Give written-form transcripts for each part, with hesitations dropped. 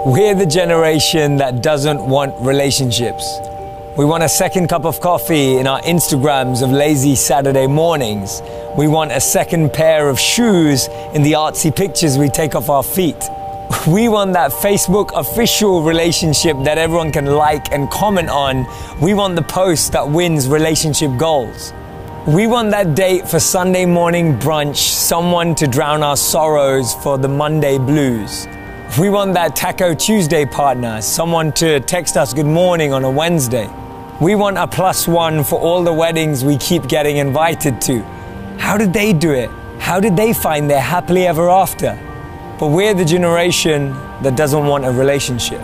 We're the generation that doesn't want relationships. We want a second cup of coffee in our Instagrams of lazy Saturday mornings. We want a second pair of shoes in the artsy pictures we take off our feet. We want that Facebook official relationship that everyone can like and comment on. We want the post that wins relationship goals. We want that date for Sunday morning brunch, someone to drown our sorrows for the Monday blues. We want that Taco Tuesday partner, someone to text us good morning on a Wednesday. We want a +1 for all the weddings we keep getting invited to. How did they do it? How did they find their happily ever after? But we're the generation that doesn't want a relationship.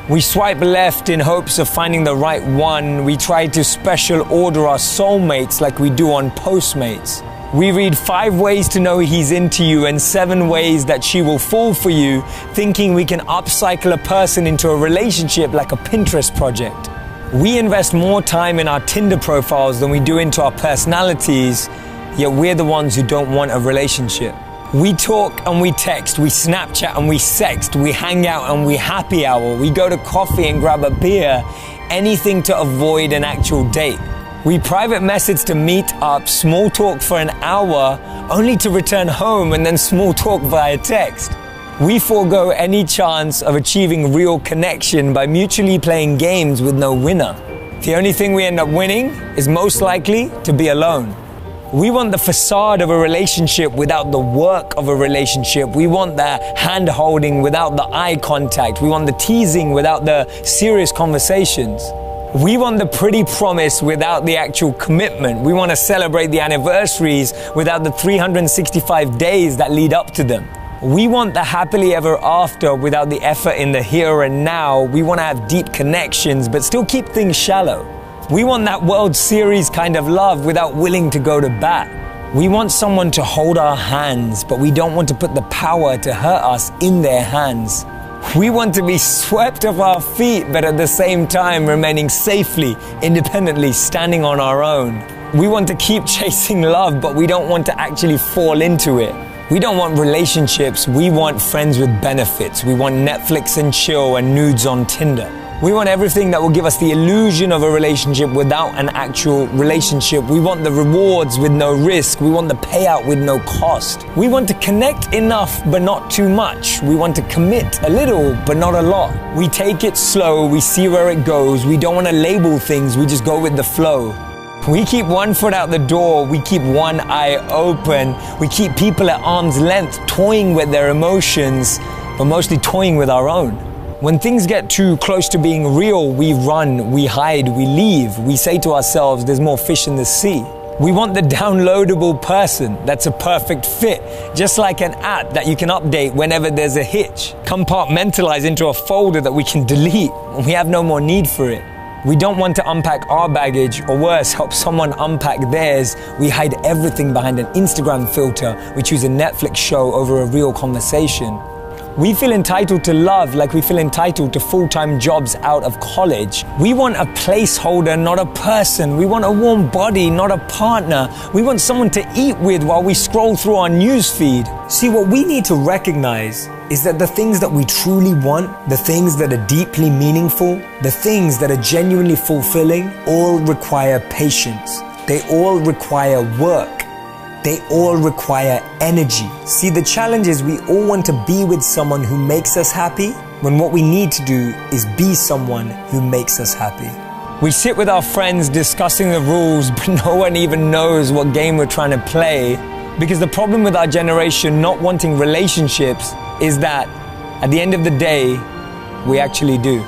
We swipe left in hopes of finding the right one. We try to special order our soulmates like we do on Postmates. We read 5 ways to know he's into you and 7 ways that she will fall for you, thinking we can upcycle a person into a relationship like a Pinterest project. We invest more time in our Tinder profiles than we do into our personalities, yet we're the ones who don't want a relationship. We talk and we text, we Snapchat and we sext, we hang out and we happy hour, we go to coffee and grab a beer, anything to avoid an actual date. We private message to meet up, small talk for an hour, only to return home and then small talk via text. We forego any chance of achieving real connection by mutually playing games with no winner. The only thing we end up winning is most likely to be alone. We want the facade of a relationship without the work of a relationship. We want the hand-holding without the eye contact. We want the teasing without the serious conversations. We want the pretty promise without the actual commitment. We want to celebrate the anniversaries without the 365 days that lead up to them. We want the happily ever after without the effort in the here and now. We want to have deep connections but still keep things shallow. We want that World Series kind of love without willing to go to bat. We want someone to hold our hands, but we don't want to put the power to hurt us in their hands. We want to be swept off our feet, but at the same time remaining safely, independently, standing on our own. We want to keep chasing love, but we don't want to actually fall into it. We don't want relationships, we want friends with benefits. We want Netflix and chill and nudes on Tinder. We want everything that will give us the illusion of a relationship without an actual relationship. We want the rewards with no risk. We want the payout with no cost. We want to connect enough but not too much. We want to commit a little but not a lot. We take it slow, we see where it goes. We don't want to label things, we just go with the flow. We keep one foot out the door, we keep one eye open. We keep people at arm's length toying with their emotions, but mostly toying with our own. When things get too close to being real, we run, we hide, we leave. We say to ourselves, there's more fish in the sea. We want the downloadable person that's a perfect fit, just like an app that you can update whenever there's a hitch. Compartmentalize into a folder that we can delete when we have no more need for it. We don't want to unpack our baggage, or worse, help someone unpack theirs. We hide everything behind an Instagram filter. We choose a Netflix show over a real conversation. We feel entitled to love like we feel entitled to full-time jobs out of college. We want a placeholder, not a person. We want a warm body, not a partner. We want someone to eat with while we scroll through our news feed. See, what we need to recognize is that the things that we truly want, the things that are deeply meaningful, the things that are genuinely fulfilling, all require patience. They all require work. They all require energy. See, the challenge is we all want to be with someone who makes us happy, when what we need to do is be someone who makes us happy. We sit with our friends discussing the rules, but no one even knows what game we're trying to play. Because the problem with our generation not wanting relationships is that at the end of the day, we actually do.